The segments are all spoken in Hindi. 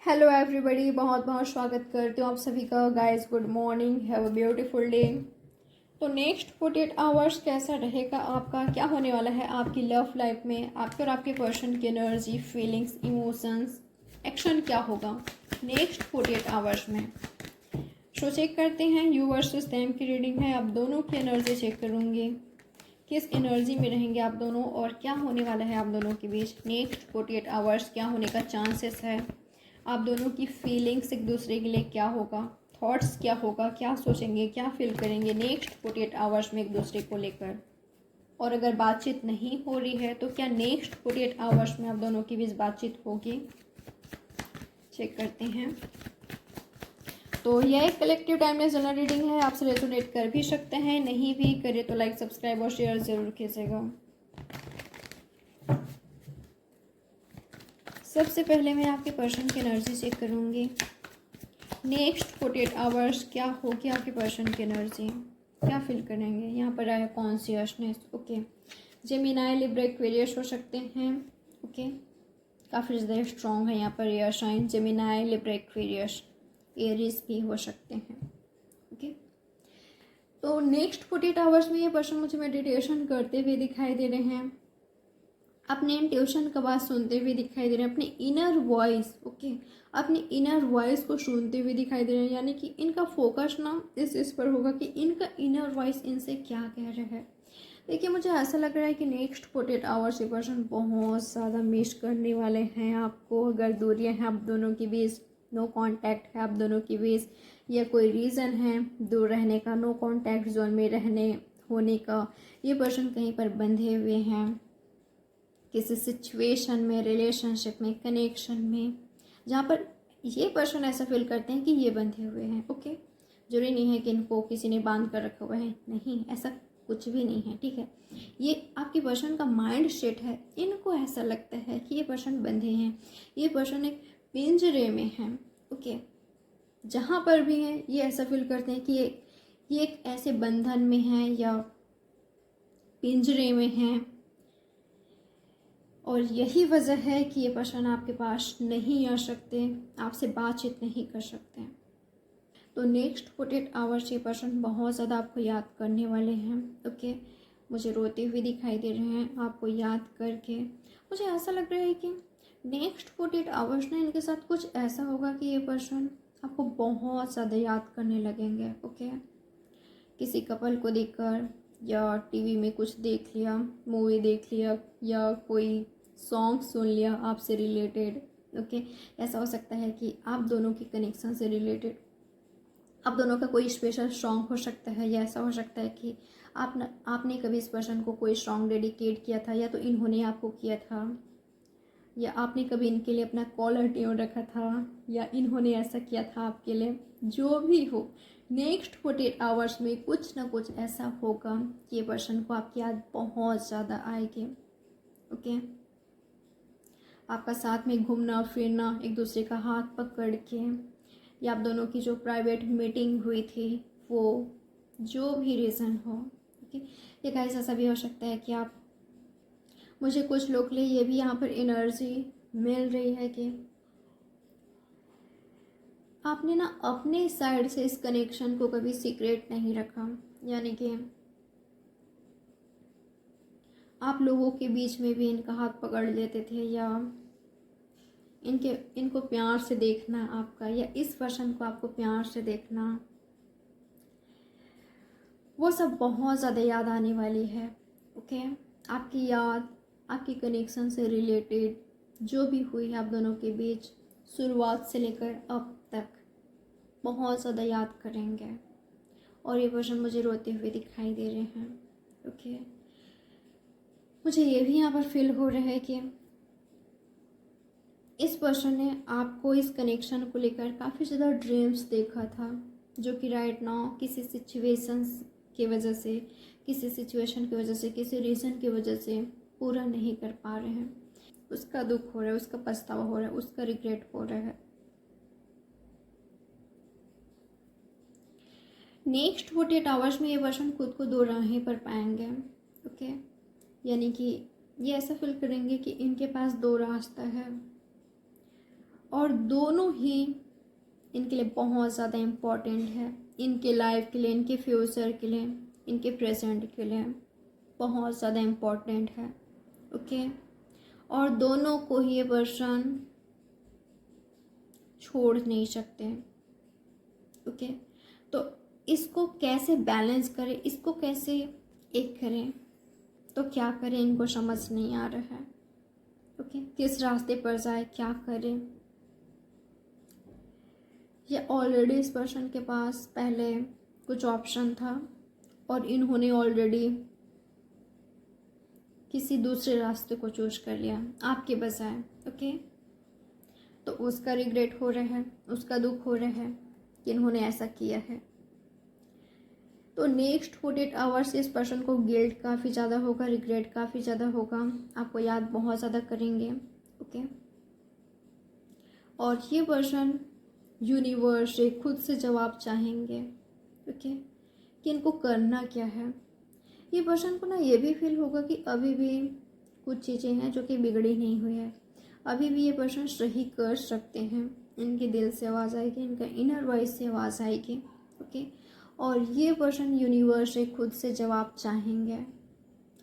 हेलो एवरीबॉडी, बहुत बहुत स्वागत करती हूँ आप सभी का। Guys good morning, have a beautiful day. तो नेक्स्ट 48 आवर्स कैसा रहेगा आपका, क्या होने वाला है आपकी लव लाइफ में, आपके और आपके पर्सन की एनर्जी, फीलिंग्स, इमोशंस, एक्शन क्या होगा नेक्स्ट 48 आवर्स में। सो चेक करते हैं, यू वर्सेस देम की रीडिंग है। आप दोनों की एनर्जी चेक करूँगी, किस एनर्जी में रहेंगे आप दोनों और क्या होने वाला है आप दोनों के बीच नेक्स्ट 48 आवर्स, क्या होने का चांसेस है, आप दोनों की फीलिंग्स एक दूसरे के लिए क्या होगा, थॉट्स क्या होगा, क्या सोचेंगे, क्या फील करेंगे नेक्स्ट 48 आवर्स में एक दूसरे को लेकर। और अगर बातचीत नहीं हो रही है तो क्या नेक्स्ट 48 आवर्स में आप दोनों के बीच बातचीत होगी। चेक करते हैं। तो यह एक कलेक्टिव टाइमलेस जनरल रीडिंग है, आपसे रेजोनेट कर भी सकते हैं, नहीं भी करे तो लाइक, सब्सक्राइब और शेयर जरूर कीजिएगा। सबसे पहले मैं आपके पर्सन की एनर्जी चेक करूंगी। नेक्स्ट 48 आवर्स क्या होगी आपके पर्सन की एनर्जी, क्या फील करेंगे। यहाँ पर आया consciousness, okay. Gemini, Libra, Aquarius हो सकते हैं, ओके। काफ़ी ज़्यादा स्ट्रॉन्ग है यहाँ पर air sign. Gemini, Libra, Aquarius, Aries भी हो सकते हैं, ओके। तो नेक्स्ट 48 आवर्स में ये पर्सन मुझे मेडिटेशन करते हुए दिखाई दे रहे हैं, अपने इंट्यूशन का बात सुनते हुए दिखाई दे रहे हैं, अपने इनर वॉइस, ओके, अपने इनर वॉइस को सुनते हुए दिखाई दे रहे हैं। यानी कि इनका फोकस ना इस पर होगा कि इनका इनर वॉइस इनसे क्या कह रहा है। देखिए, मुझे ऐसा लग रहा है कि नेक्स्ट 48 आवर्स ये पर्सन बहुत ज़्यादा मिस करने वाले हैं आपको। अगर दूरियां हैं आप दोनों के बीच, नो कांटेक्ट है आप दोनों के बीच, या कोई रीज़न है दूर रहने का, नो कांटेक्ट जोन में रहने होने का, ये पर्सन कहीं पर बंधे हुए हैं किसी सिचुएशन में, रिलेशनशिप में, कनेक्शन में, जहाँ पर ये पर्सन ऐसा फील करते हैं कि ये बंधे हुए हैं, ओके। जरूरी नहीं है कि इनको किसी ने बांध कर रखा हुआ है, नहीं, ऐसा कुछ भी नहीं है, ठीक है। ये आपके पर्सन का माइंड सेट है, इनको ऐसा लगता है कि ये पर्सन बंधे हैं, ये पर्सन एक पिंजरे में है, ओके। जहाँ पर भी हैं ये ऐसा फील करते हैं कि ये एक ऐसे बंधन में है या पिंजरे में है, और यही वजह है कि ये पर्सन आपके पास नहीं आ सकते, आपसे बातचीत नहीं कर सकते। तो नेक्स्ट 48 आवर्स ये पर्सन बहुत ज़्यादा आपको याद करने वाले हैं, ओके। मुझे रोते हुए दिखाई दे रहे हैं आपको याद करके। मुझे ऐसा लग रहा है कि नेक्स्ट 48 आवर्स में इनके साथ कुछ ऐसा होगा कि ये पर्सन आपको बहुत ज़्यादा याद करने लगेंगे, ओके। किसी कपल को देखकर, या टीवी में कुछ देख लिया, मूवी देख लिया, या कोई सॉन्ग सुन लिया आपसे रिलेटेड, ओके। ऐसा हो सकता है कि आप दोनों के कनेक्शन से रिलेटेड आप दोनों का कोई स्पेशल सॉन्ग हो सकता है, या ऐसा हो सकता है कि आपने कभी इस पर्सन को कोई सॉन्ग डेडिकेट किया था, या तो इन्होंने आपको किया था, या आपने कभी इनके लिए अपना कॉलर ट्यून रखा था, या इन्होंने ऐसा किया था आपके लिए। जो भी हो, नेक्स्ट 48 आवर्स में कुछ ना कुछ ऐसा होगा कि ये पर्सन को आपकी याद बहुत ज़्यादा आएगी, ओके। आपका साथ में घूमना फिरना, एक दूसरे का हाथ पकड़ के, या आप दोनों की जो प्राइवेट मीटिंग हुई थी वो, जो भी रीज़न हो, ओके। ये गाइस ऐसा भी हो सकता है कि आप, मुझे कुछ लोग के लिए ये भी यहाँ पर एनर्जी मिल रही है कि आपने ना अपने साइड से इस कनेक्शन को कभी सीक्रेट नहीं रखा। यानी कि आप लोगों के बीच में भी इनका हाथ पकड़ लेते थे, या इनको प्यार से देखना आपका, या इस पर्सन को आपको प्यार से देखना, वो सब बहुत ज़्यादा याद आने वाली है, ओके। आपकी याद, आपकी कनेक्शन से रिलेटेड जो भी हुई है आप दोनों के बीच, शुरुआत से लेकर अब तक, बहुत ज़्यादा याद करेंगे। और ये पर्सन मुझे रोते हुए दिखाई दे रहे हैं, ओके। मुझे ये भी यहाँ पर फील हो रहा है कि इस पर्सन ने आपको इस कनेक्शन को लेकर काफ़ी ज़्यादा ड्रीम्स देखा था, जो कि राइट नाउ किसी सिचुएशंस की वजह से, किसी सिचुएशन की वजह से, किसी रीज़न की वजह से पूरा नहीं कर पा रहे हैं। उसका दुख हो रहा है, उसका पछतावा हो रहा है, उसका रिग्रेट हो रहा है। नेक्स्ट 48 आवर्स में ये पर्सन खुद को दो राहें पर पाएंगे, ओके। यानी कि ये ऐसा फील करेंगे कि इनके पास दो रास्ता है, और दोनों ही इनके लिए बहुत ज़्यादा इम्पोर्टेंट है, इनके लाइफ के लिए, इनके फ्यूचर के लिए, इनके प्रेजेंट के लिए बहुत ज़्यादा इम्पोर्टेंट है। ओके, और दोनों को ही ये पर्सन छोड़ नहीं सकते। ओके, तो इसको कैसे बैलेंस करें, इसको कैसे एक करें, तो क्या करें, इनको समझ नहीं आ रहा है। ओके, किस रास्ते पर जाए, क्या करें। ये ऑलरेडी इस पर्सन के पास पहले कुछ ऑप्शन था और इन्होंने ऑलरेडी किसी दूसरे रास्ते को चूज कर लिया आपके बजाय। ओके, तो उसका रिग्रेट हो रहा है, उसका दुख हो रहा है कि इन्होंने ऐसा किया है। तो नेक्स्ट 48 आवर्स इस पर्सन को गिल्ट काफ़ी ज़्यादा होगा, रिग्रेट काफ़ी ज़्यादा होगा, आपको याद बहुत ज़्यादा करेंगे। ओके, और ये पर्सन यूनिवर्स से खुद से जवाब चाहेंगे। ओके, कि इनको करना क्या है। ये पर्सन को ना ये भी फील होगा कि अभी भी कुछ चीज़ें हैं जो कि बिगड़ी नहीं हुई है, अभी भी ये पर्सन सही कर सकते हैं। इनके दिल से आवाज़ आएगी, इनका इनर वॉइस से आवाज़ आएगी। ओके, और ये पर्सन यूनिवर्स से खुद से जवाब चाहेंगे,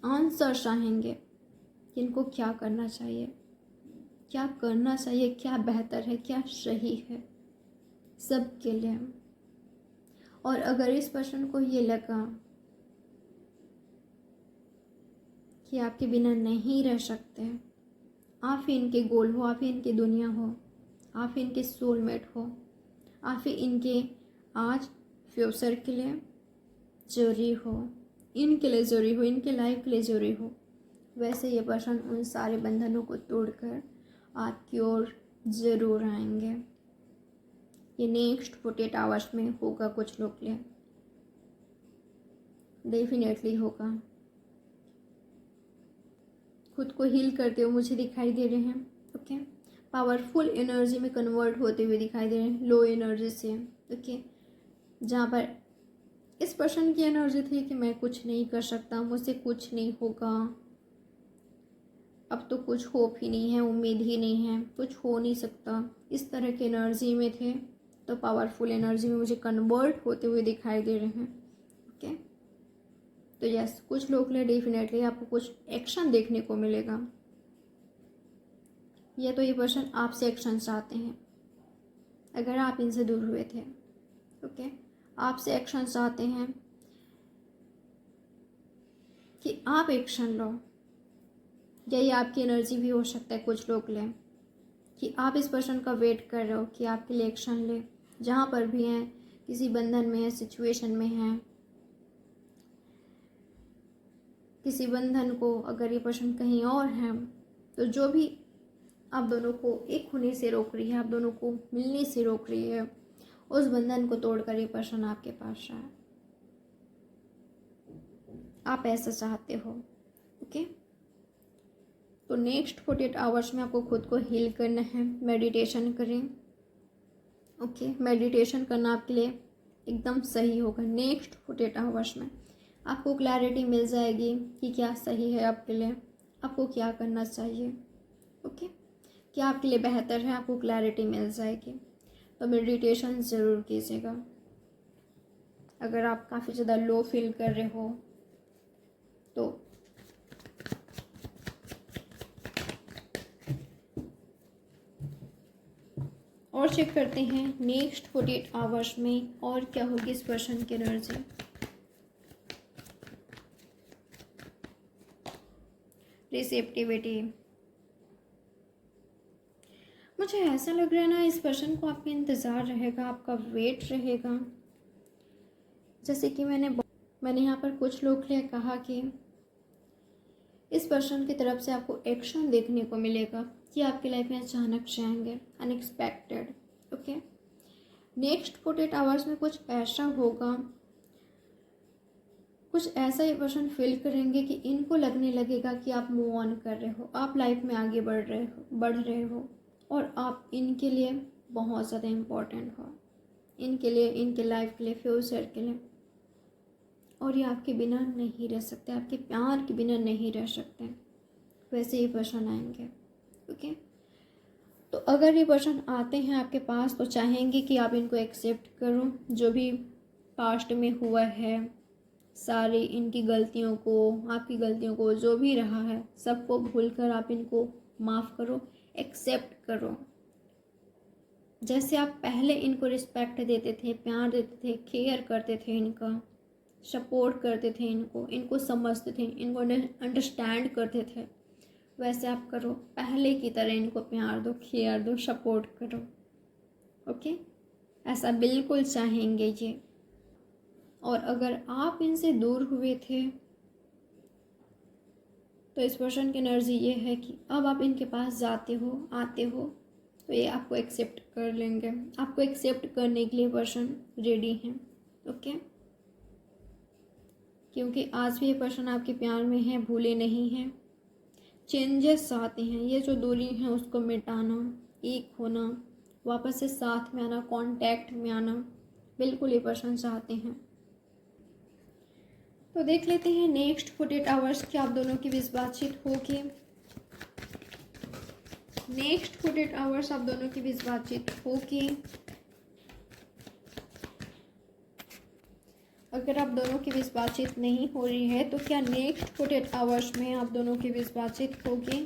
आंसर चाहेंगे कि इनको क्या करना चाहिए, क्या करना चाहिए, क्या बेहतर है, क्या सही है सबके लिए। और अगर इस पर्सन को ये लगा कि आपके बिना नहीं रह सकते, आप ही इनके गोल हो, आप ही इनकी दुनिया हो, आप ही इनके सोलमेट हो, आप ही इनके आज फ्यूचर के लिए जरूरी हो, इनके लिए ज़रूरी हो, इनके लाइफ के लिए ज़रूरी हो, वैसे ये पर्सन उन सारे बंधनों को तोड़कर आपकी ओर ज़रूर आएंगे। ये नेक्स्ट 48 आवर्स में होगा कुछ लोग के लिए, डेफिनेटली होगा। खुद को हील करते हुए मुझे दिखाई दे रहे हैं। ओके, पावरफुल एनर्जी में कन्वर्ट होते हुए दिखाई दे रहे हैं, लो एनर्जी से। ओके, जहाँ पर इस पर्सन की एनर्जी थी कि मैं कुछ नहीं कर सकता, मुझसे कुछ नहीं होगा, अब तो कुछ होप ही नहीं है, उम्मीद ही नहीं है, कुछ हो नहीं सकता, इस तरह की एनर्जी में थे, तो पावरफुल एनर्जी में मुझे कन्वर्ट होते हुए दिखाई दे रहे हैं। ओके, तो यस, कुछ लोग लिए डेफिनेटली आपको कुछ एक्शन देखने को मिलेगा, या तो ये पर्सन आपसे एक्शन चाहते हैं अगर आप इनसे दूर हुए थे। ओके, आपसे एक्शन चाहते हैं कि आप एक्शन लो, या ये आपकी एनर्जी भी हो सकता है कुछ लोग लें कि आप इस पर्सन का वेट कर रहे हो कि आपके लिए एक्शन ले, जहाँ पर भी हैं, किसी बंधन में है, सिचुएशन में है, किसी बंधन को अगर ये पर्सन कहीं और है, तो जो भी आप दोनों को एक होने से रोक रही है, आप दोनों को मिलने से रोक रही है, उस बंधन को तोड़कर ये पर्सन आपके पास आए, आप ऐसा चाहते हो। ओके, तो नेक्स्ट 48 आवर्स में आपको खुद को हील करना है, मेडिटेशन करें। ओके, मेडिटेशन करना आपके लिए एकदम सही होगा। नेक्स्ट 48 आवर्स में आपको क्लैरिटी मिल जाएगी कि क्या सही है आपके लिए, आपको क्या करना चाहिए। ओके, क्या आपके लिए बेहतर है, आपको क्लैरिटी मिल जाएगी। तो मेडिटेशन ज़रूर कीजिएगा। अगर आप काफ़ी ज़्यादा लो फील कर रहे हो तो और चेक करते हैं नेक्स्ट 48 आवर्स में और क्या होगी इस पर्सन की एनर्जी। रिसेप्टिविटी, मुझे ऐसा लग रहा है ना, इस पर्सन को आपका इंतज़ार रहेगा, आपका वेट रहेगा। जैसे कि मैंने यहाँ पर कुछ लोग लिए कहा कि इस पर्सन की तरफ से आपको एक्शन देखने को मिलेगा कि आपकी लाइफ में अचानक से आएंगे, अनएक्सपेक्टेड। ओके, नेक्स्ट 48 आवर्स में कुछ ऐसा होगा, कुछ ऐसा ये पर्सन फील करेंगे कि इनको लगने लगेगा कि आप मूव ऑन कर रहे हो, आप लाइफ में आगे बढ़ रहे हो और आप इनके लिए बहुत ज़्यादा इम्पोर्टेंट हो, इनके लिए, इनके लाइफ के लिए, फ्यूचर के लिए, और ये आपके बिना नहीं रह सकते, आपके प्यार के बिना नहीं रह सकते। वैसे ये पर्सन आएंगे। ओके, तो तो अगर ये पर्सन आते हैं आपके पास तो चाहेंगे कि आप इनको एक्सेप्ट करो, जो भी पास्ट में हुआ है, सारी इनकी गलतियों को, आपकी गलतियों को, जो भी रहा है सबको भूलकर आप इनको माफ़ करो, एक्सेप्ट करो। जैसे आप पहले इनको रिस्पेक्ट देते थे, प्यार देते थे, केयर करते थे, इनका सपोर्ट करते थे, इनको समझते थे, इनको अंडरस्टैंड करते थे, वैसे आप करो। पहले की तरह इनको प्यार दो, केयर दो, सपोर्ट करो। ओके, ऐसा बिल्कुल चाहेंगे ये। और अगर आप इनसे दूर हुए थे तो इस पर्सन की एनर्जी ये है कि अब आप इनके पास जाते हो, आते हो, तो ये आपको एक्सेप्ट कर लेंगे। आपको एक्सेप्ट करने के लिए पर्सन रेडी हैं। ओके, क्योंकि आज भी ये पर्सन आपके प्यार में है, भूले नहीं हैं। चेंजेस आते हैं, ये जो दूरी है उसको मिटाना, एक होना, वापस से साथ में आना, कांटेक्ट में आना, बिल्कुल ये पर्सन चाहते हैं। तो देख लेते हैं नेक्स्ट 48 आवर्स की आप दोनों की बीच बातचीत होगी। नेक्स्ट 48 आवर्स आप दोनों की बीच बातचीत होगी। अगर आप दोनों के बीच बातचीत नहीं हो रही है तो क्या नेक्स्ट 48 आवर्स में आप दोनों के बीच बातचीत होगी।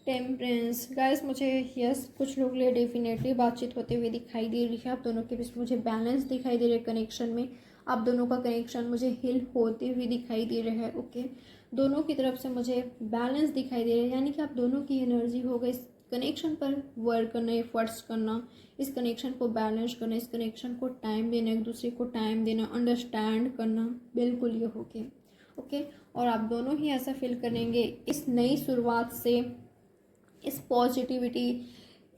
टेम्परेंस गाइस, मुझे यस कुछ लोग लिए डेफिनेटली बातचीत होते हुए दिखाई दे रही है। आप दोनों के बीच मुझे बैलेंस दिखाई दे रहा है कनेक्शन में। आप दोनों का कनेक्शन मुझे हील होते हुए दिखाई दे रहा है। ओके, दोनों की तरफ से मुझे बैलेंस दिखाई दे रहा है, यानी कि आप दोनों की एनर्जी हो गई कनेक्शन पर वर्क करना, एफर्ट्स करना, इस कनेक्शन को बैलेंस करना, इस कनेक्शन को टाइम देना, एक दूसरे को टाइम देना, अंडरस्टैंड करना, बिल्कुल ये हो गए। ओके, और आप दोनों ही ऐसा फील करेंगे इस नई शुरुआत से, इस पॉजिटिविटी,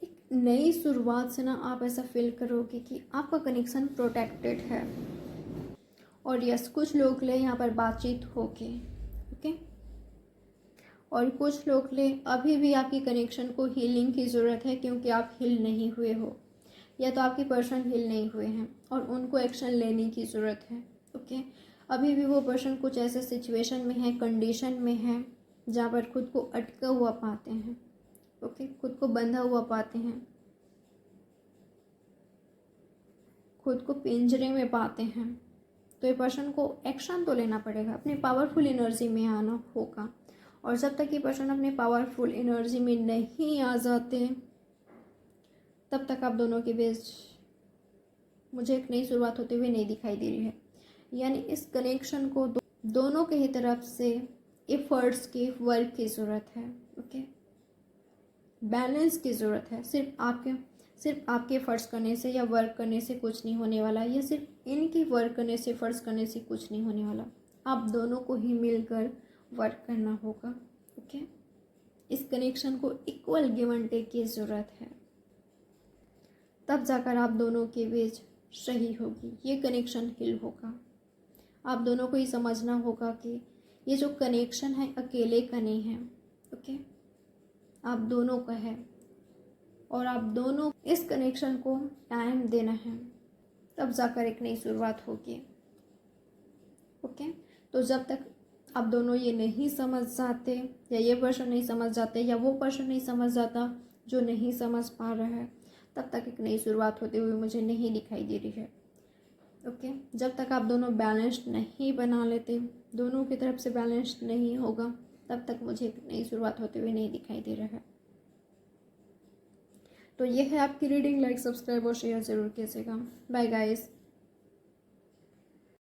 एक नई शुरुआत से ना आप ऐसा फील करोगे कि आपका कनेक्शन प्रोटेक्टेड है। और यस, कुछ लोग ले यहाँ पर बातचीत होगी। ओके, और कुछ लोग ले अभी भी आपकी कनेक्शन को हीलिंग की ज़रूरत है, क्योंकि आप हील नहीं हुए हो, या तो आपके पर्सन हील नहीं हुए हैं और उनको एक्शन लेने की ज़रूरत है। ओके, अभी भी वो पर्सन कुछ ऐसे सिचुएशन में है, कंडीशन में है, जहाँ पर खुद को अटका हुआ पाते हैं। ओके, खुद को बंधा हुआ पाते हैं, खुद को पिंजरे में पाते हैं। तो ये पर्सन को एक्शन तो लेना पड़ेगा, अपने पावरफुल एनर्जी में आना होगा। और जब तक ये पर्सन अपने पावरफुल एनर्जी में नहीं आ जाते तब तक आप दोनों के बीच मुझे एक नई शुरुआत होते हुए नहीं दिखाई दे रही है। यानी इस कनेक्शन को दोनों के ही तरफ से एफर्ट्स की, वर्क की ज़रूरत है। ओके, बैलेंस की ज़रूरत है। सिर्फ आपके एफर्ट्स करने से या वर्क करने से कुछ नहीं होने वाला, या सिर्फ इनकी वर्क करने से, एफर्ट्स करने से कुछ नहीं होने वाला। आप दोनों को ही मिलकर वर्क करना होगा। ओके, इस कनेक्शन को इक्वल गिव एंड टेक की ज़रूरत है, तब जाकर आप दोनों के बीच सही होगी, ये कनेक्शन हील होगा। आप दोनों को ये समझना होगा कि ये जो कनेक्शन है अकेले का नहीं है। ओके, आप दोनों का है और आप दोनों इस कनेक्शन को टाइम देना है, तब जाकर एक नई शुरुआत होगी। ओके, तो जब तक आप दोनों ये नहीं समझ जाते, या ये पर्सन नहीं समझ जाते, या वो पर्सन नहीं समझ जाता जो नहीं समझ पा रहा है, तब तक एक नई शुरुआत होते हुए मुझे नहीं दिखाई दे रही है। ओके, जब तक आप दोनों बैलेंस्ड नहीं बना लेते, दोनों की तरफ से बैलेंस्ड नहीं होगा, तब तक मुझे एक नई शुरुआत होते हुए नहीं दिखाई दे रहा है। तो ये है आपकी रीडिंग। लाइक, सब्सक्राइब और शेयर ज़रूर कीजिएगा। Bye guys.